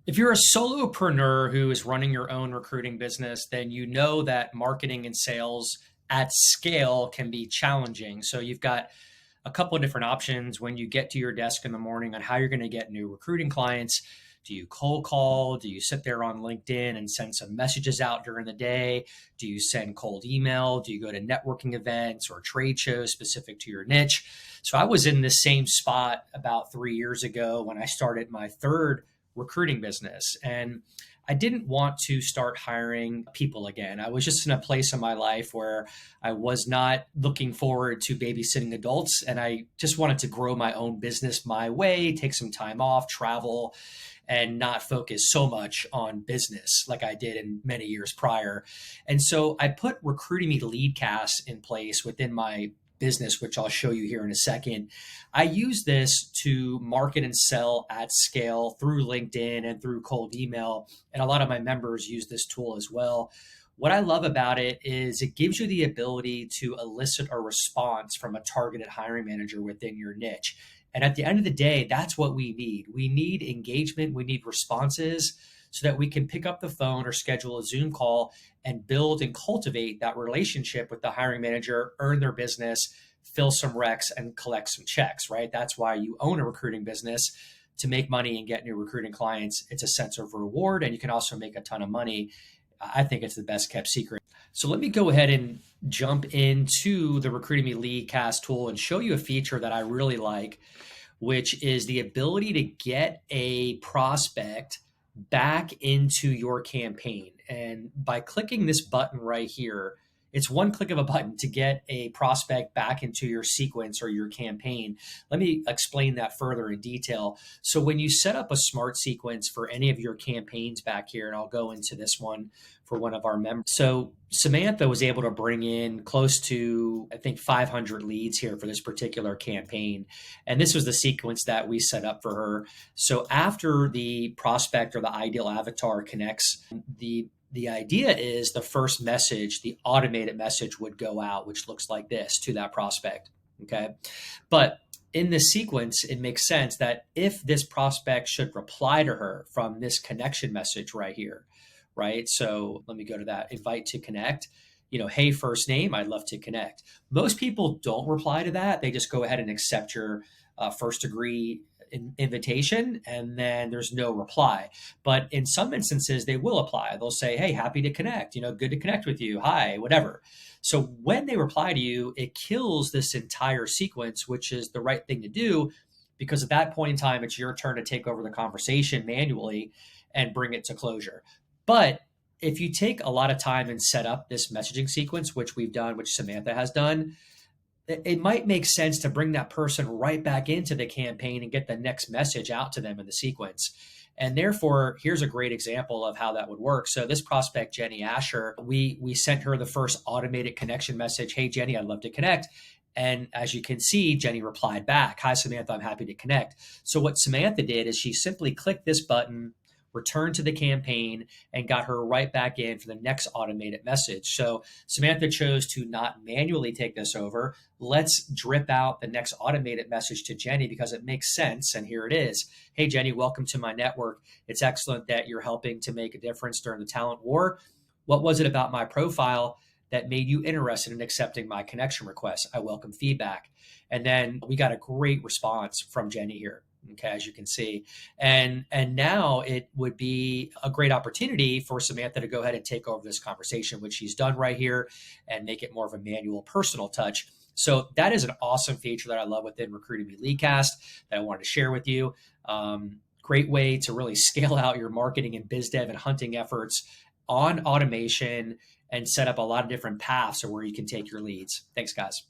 If you're a solopreneur who is running your own recruiting business, then you know that marketing and sales at scale can be challenging. So you've got a couple of different options when you get to your desk in the morning on how you're going to get new recruiting clients. Do you cold call? Do you sit there on LinkedIn and send some messages out during the day? Do you send cold email? Do you go to networking events or trade shows specific to your niche? So I was in this same spot about 3 years ago when I started my third recruiting business. And I didn't want to start hiring people again. I was just in a place in my life where I was not looking forward to babysitting adults. And I just wanted to grow my own business my way, take some time off, travel, and not focus so much on business like I did in many years prior. And so I put Recruitemy Leadcast in place within my business, which I'll show you here in a second. I use this to market and sell at scale through LinkedIn and through cold email. And a lot of my members use this tool as well. What I love about it is it gives you the ability to elicit a response from a targeted hiring manager within your niche. And at the end of the day, that's what we need. We need engagement, we need responses so that we can pick up the phone or schedule a Zoom call and build and cultivate that relationship with the hiring manager, earn their business, fill some recs, and collect some checks, right? That's why you own a recruiting business, to make money and get new recruiting clients. It's a sense of reward, and you can also make a ton of money. I think it's the best kept secret. So let me go ahead and jump into the Recruitemy Leadcast tool and show you a feature that I really like, which is the ability to get a prospect back into your campaign. And by clicking this button right here, it's one click of a button to get a prospect back into your sequence or your campaign. Let me explain that further in detail. So when you set up a smart sequence for any of your campaigns back here, and I'll go into this one for one of our members. So Samantha was able to bring in close to, I think, 500 leads here for this particular campaign. And this was the sequence that we set up for her. So after the prospect or the ideal avatar connects, the idea is the first message, the automated message, would go out, which looks like this, to that prospect. Okay. But in this sequence, it makes sense that if this prospect should reply to her from this connection message right here, right? So let me go to that invite to connect. Hey, first name, I'd love to connect. Most people don't reply to that. They just go ahead and accept your first degree invitation, and then there's no reply. But in some instances, they will apply. They'll say, hey, happy to connect, good to connect with you. Hi, whatever. So when they reply to you, it kills this entire sequence, which is the right thing to do, because at that point in time, it's your turn to take over the conversation manually and bring it to closure. But if you take a lot of time and set up this messaging sequence, which we've done, which Samantha has done, it might make sense to bring that person right back into the campaign and get the next message out to them in the sequence. And therefore, here's a great example of how that would work. So this prospect, Jenny Asher, we sent her the first automated connection message. Hey, Jenny, I'd love to connect. And as you can see, Jenny replied back, hi, Samantha, I'm happy to connect. So what Samantha did is she simply clicked this button, returned to the campaign, and got her right back in for the next automated message. So Samantha chose to not manually take this over. Let's drip out the next automated message to Jenny because it makes sense. And here it is. Hey, Jenny, welcome to my network. It's excellent that you're helping to make a difference during the talent war. What was it about my profile that made you interested in accepting my connection request? I welcome feedback. And then we got a great response from Jenny here. Okay, as you can see. And now it would be a great opportunity for Samantha to go ahead and take over this conversation, which she's done right here, and make it more of a manual personal touch. So that is an awesome feature that I love within Recruitemy Leadcast that I wanted to share with you. Great way to really scale out your marketing and biz dev and hunting efforts on automation and set up a lot of different paths of where you can take your leads. Thanks, guys.